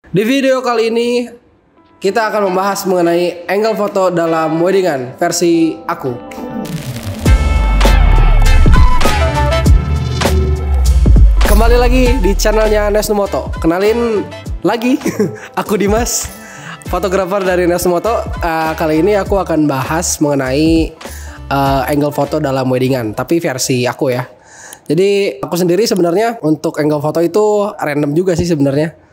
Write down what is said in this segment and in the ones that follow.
Di video kali ini kita akan membahas mengenai angle foto dalam weddingan versi aku. Kembali lagi di channelnya Nesnumoto. Kenalin lagi, aku Dimas, fotografer dari Nesnumoto. Kali ini aku akan bahas mengenai angle foto dalam weddingan, tapi versi aku ya. Jadi aku sendiri sebenarnya untuk angle foto itu random juga sih sebenarnya.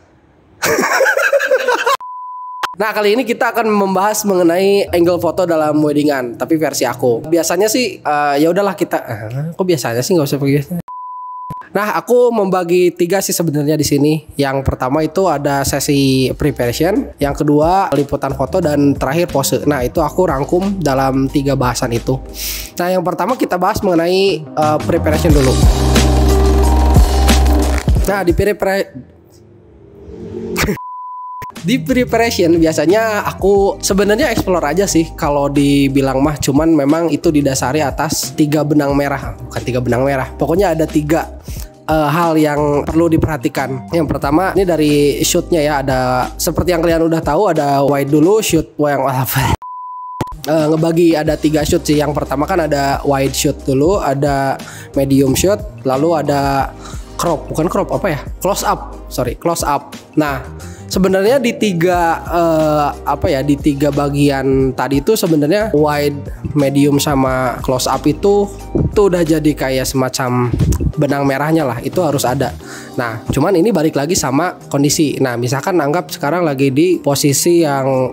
Nah, kali ini kita akan membahas mengenai angle foto dalam weddingan, tapi versi aku. Biasanya sih ya udahlah kita kok biasanya sih nggak usah begitu. Nah, aku membagi 3 sih sebenarnya di sini. Yang pertama itu ada sesi preparation, yang kedua liputan foto, dan terakhir pose. Nah, itu aku rangkum dalam 3 bahasan itu. Nah, yang pertama kita bahas mengenai preparation dulu. Nah, di preparation biasanya aku sebenarnya explore aja sih kalau dibilang mah, cuman memang itu didasari atas 3 benang merah, bukan 3 benang merah. Pokoknya ada 3 hal yang perlu diperhatikan. Yang pertama ini dari shootnya ya, ada seperti yang kalian udah tahu, ada wide dulu, shoot yang ngebagi ada 3 shoot sih. Yang pertama kan ada wide shoot dulu, ada medium shoot, lalu ada crop, bukan crop apa ya, close up. Nah, sebenarnya di 3 bagian tadi itu sebenarnya wide, medium sama close up itu udah jadi kayak semacam benang merahnya lah, itu harus ada. Nah, cuman ini balik lagi sama kondisi. Nah, misalkan anggap sekarang lagi di posisi yang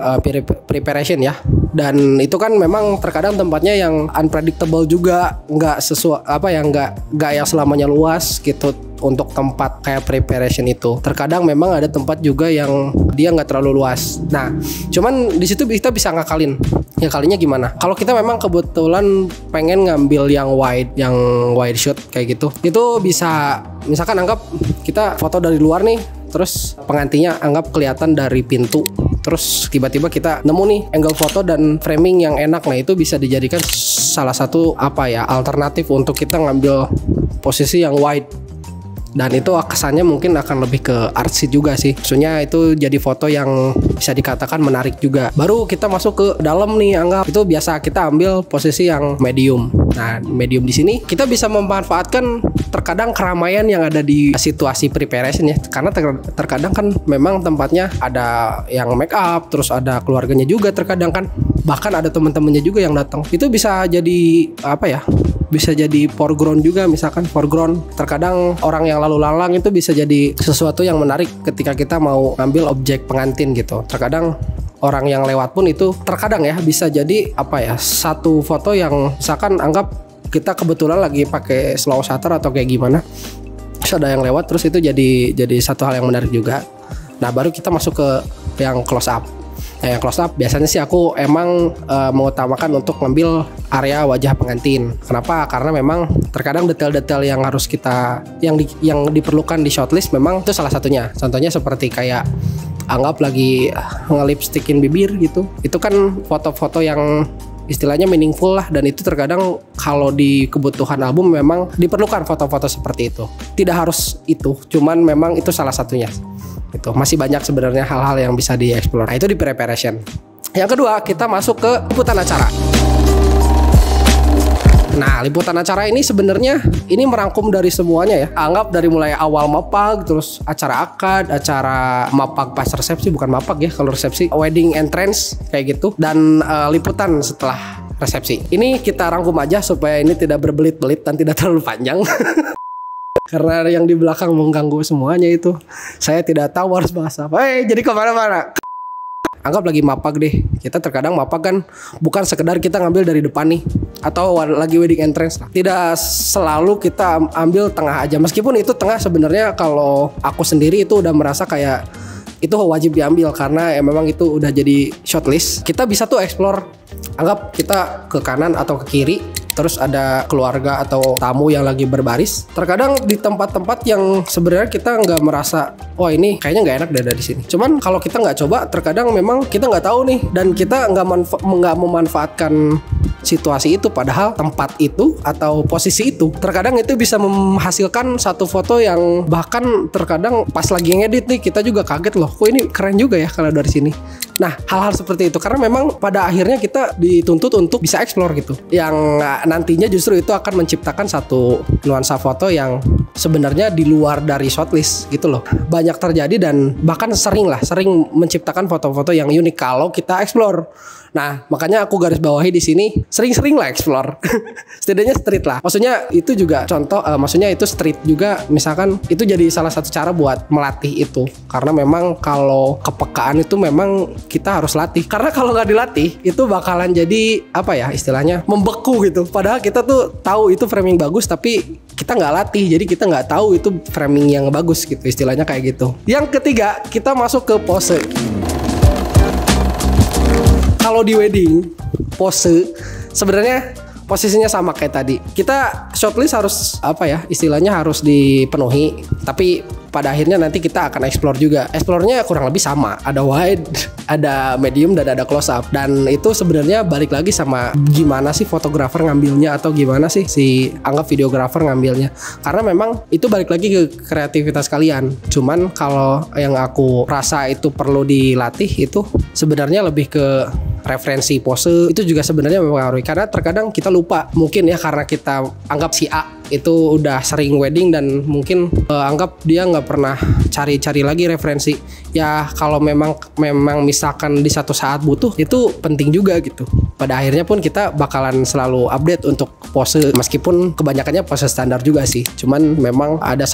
preparation ya, dan itu kan memang terkadang tempatnya yang unpredictable juga, nggak sesuai nggak yang selamanya luas gitu. Untuk tempat kayak preparation itu terkadang memang ada tempat juga yang dia nggak terlalu luas. Nah, cuman di situ kita bisa ngakalin. Ya kalinya gimana? Kalau kita memang kebetulan pengen ngambil yang wide shot kayak gitu, itu bisa misalkan anggap kita foto dari luar nih, terus pengantinnya anggap kelihatan dari pintu. Terus tiba-tiba kita nemu nih angle foto dan framing yang enak. Nah, itu bisa dijadikan salah satu alternatif untuk kita ngambil posisi yang wide. Dan itu kesannya mungkin akan lebih ke artsy juga sih. Maksudnya itu jadi foto yang bisa dikatakan menarik juga. Baru kita masuk ke dalam nih, anggap itu biasa kita ambil posisi yang medium. Nah, medium di sini kita bisa memanfaatkan terkadang keramaian yang ada di situasi preparation ya. Karena terkadang kan memang tempatnya ada yang make up, terus ada keluarganya juga terkadang kan. Bahkan ada teman-temannya juga yang datang. Itu bisa jadi bisa jadi foreground juga, misalkan foreground. Terkadang orang yang lalu lalang itu bisa jadi sesuatu yang menarik ketika kita mau ngambil objek pengantin gitu. Terkadang orang yang lewat pun itu terkadang ya bisa jadi satu foto yang misalkan anggap kita kebetulan lagi pakai slow shutter atau kayak gimana, terus ada yang lewat, terus itu jadi satu hal yang menarik juga. Nah, baru kita masuk ke yang close up. Nah, yang close up biasanya sih aku emang mengutamakan untuk ngambil area wajah pengantin. Kenapa? Karena memang terkadang detail-detail yang harus yang diperlukan di shortlist memang itu salah satunya. Contohnya seperti kayak anggap lagi ngelipstikin bibir gitu. Itu kan foto-foto yang istilahnya meaningful lah, dan itu terkadang kalau di kebutuhan album memang diperlukan foto-foto seperti itu. Tidak harus itu, cuman memang itu salah satunya. Itu masih banyak sebenarnya hal-hal yang bisa dieksplor. Nah, itu di preparation. Yang kedua, kita masuk ke liputan acara. Nah, liputan acara ini sebenarnya ini merangkum dari semuanya ya. Anggap dari mulai awal mapag, terus acara akad, acara mapag pas resepsi, bukan mapag ya kalau resepsi, wedding entrance kayak gitu, dan liputan setelah resepsi. Ini kita rangkum aja supaya ini tidak berbelit-belit dan tidak terlalu panjang. Karena yang di belakang mengganggu semuanya itu. Saya tidak tahu harus bahas apa. Jadi kemana-mana. Anggap lagi mapag deh. Kita terkadang mapag kan bukan sekedar kita ngambil dari depan nih, atau lagi wedding entrance lah. Tidak selalu kita ambil tengah aja. Meskipun itu tengah sebenarnya kalau aku sendiri itu udah merasa kayak itu wajib diambil, karena memang itu udah jadi shortlist. Kita bisa tuh explore. Anggap kita ke kanan atau ke kiri, terus ada keluarga atau tamu yang lagi berbaris. Terkadang di tempat-tempat yang sebenarnya kita nggak merasa, wah ini kayaknya nggak enak dari sini. Cuman kalau kita nggak coba, terkadang memang kita nggak tahu nih, dan kita nggak memanfaatkan situasi itu, padahal tempat itu atau posisi itu terkadang itu bisa menghasilkan satu foto yang bahkan terkadang pas lagi ngedit nih kita juga kaget loh, kok ini keren juga ya kalau dari sini. Nah, hal-hal seperti itu karena memang pada akhirnya kita dituntut untuk bisa explore gitu, yang nantinya justru itu akan menciptakan satu nuansa foto yang sebenarnya di luar dari shortlist gitu loh. Banyak terjadi dan bahkan sering menciptakan foto-foto yang unik kalau kita explore. Nah, makanya aku garis bawahi di sini sering-sering lah explore. Setidaknya street lah. Maksudnya itu juga contoh, maksudnya itu street juga. Misalkan itu jadi salah satu cara buat melatih itu. Karena memang kalau kepekaan itu memang kita harus latih. Karena kalau nggak dilatih itu bakalan jadi apa ya istilahnya membeku gitu. Padahal kita tuh tahu itu framing bagus tapi kita nggak latih. Jadi kita nggak tahu itu framing yang bagus gitu. Istilahnya kayak gitu. Yang ketiga kita masuk ke pose. Kalau di wedding, pose sebenarnya posisinya sama kayak tadi. Kita shortlist harus apa ya istilahnya harus dipenuhi. Tapi pada akhirnya nanti kita akan explore juga. Explore-nya kurang lebih sama. Ada wide, ada medium, dan ada close up. Dan itu sebenarnya balik lagi sama gimana sih fotografer ngambilnya atau gimana sih si anggap videografer ngambilnya. Karena memang itu balik lagi ke kreativitas kalian. Cuman kalau yang aku rasa itu perlu dilatih itu sebenarnya lebih ke referensi pose. Itu juga sebenarnya mempengaruhi karena terkadang kita lupa, mungkin ya karena kita anggap si A itu udah sering wedding dan mungkin anggap dia nggak pernah cari-cari lagi referensi. Ya kalau memang misalkan di satu saat butuh itu penting juga gitu. Pada akhirnya pun kita bakalan selalu update untuk pose, meskipun kebanyakannya pose standar juga sih. Cuman memang ada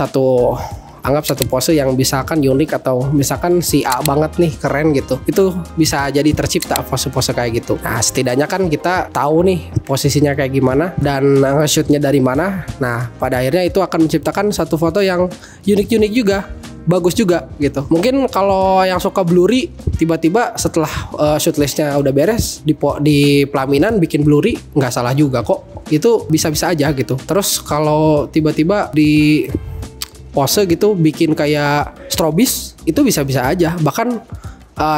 anggap satu pose yang misalkan unik atau misalkan si A banget nih keren gitu, itu bisa jadi tercipta pose-pose kayak gitu. Nah setidaknya kan kita tahu nih posisinya kayak gimana dan nge-shootnya dari mana. Nah pada akhirnya itu akan menciptakan satu foto yang unik-unik juga, bagus juga gitu. Mungkin kalau yang suka blurry tiba-tiba setelah shootlistnya udah beres di pelaminan bikin blurry, nggak salah juga kok, itu bisa-bisa aja gitu. Terus kalau tiba-tiba di pose gitu bikin kayak strobis, itu bisa-bisa aja. Bahkan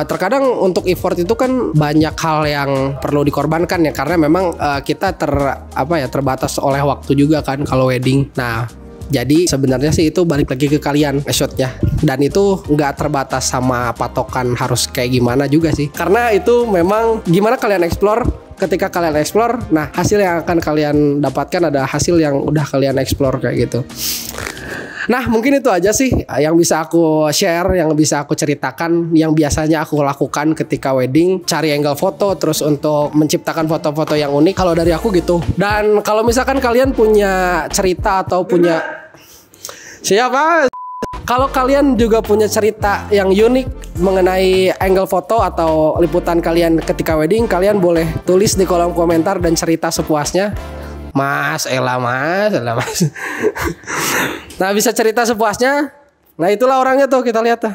terkadang untuk effort itu kan banyak hal yang perlu dikorbankan ya, karena memang kita terbatas oleh waktu juga kan kalau wedding. Nah jadi sebenarnya sih itu balik lagi ke kalian shotnya, dan itu nggak terbatas sama patokan harus kayak gimana juga sih, karena itu memang gimana kalian explore. Ketika kalian explore, nah hasil yang akan kalian dapatkan ada hasil yang udah kalian explore kayak gitu. Nah mungkin itu aja sih yang bisa aku share, yang bisa aku ceritakan, yang biasanya aku lakukan ketika wedding. Cari angle foto, terus untuk menciptakan foto-foto yang unik. Kalau dari aku gitu. Dan kalau misalkan kalian punya cerita atau punya siapa? Kalau kalian juga punya cerita yang unik mengenai angle foto atau liputan kalian ketika wedding, kalian boleh tulis di kolom komentar dan cerita sepuasnya. Mas. Nah bisa cerita sepuasnya. Nah itulah orangnya tuh, kita lihat tuh.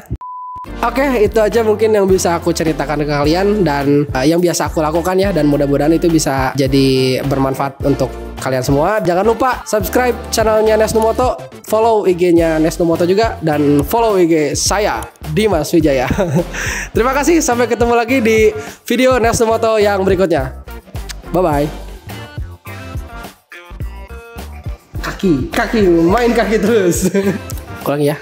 Oke, itu aja mungkin yang bisa aku ceritakan ke kalian dan yang biasa aku lakukan ya, dan mudah-mudahan itu bisa jadi bermanfaat untuk kalian semua. Jangan lupa subscribe channelnya Nesnumoto, follow IG-nya Nesnumoto juga, dan follow IG saya Dimas Wijaya. Terima kasih, sampai ketemu lagi di video Nesnumoto yang berikutnya. Bye bye. Kaki main kaki terus. Ulang ya.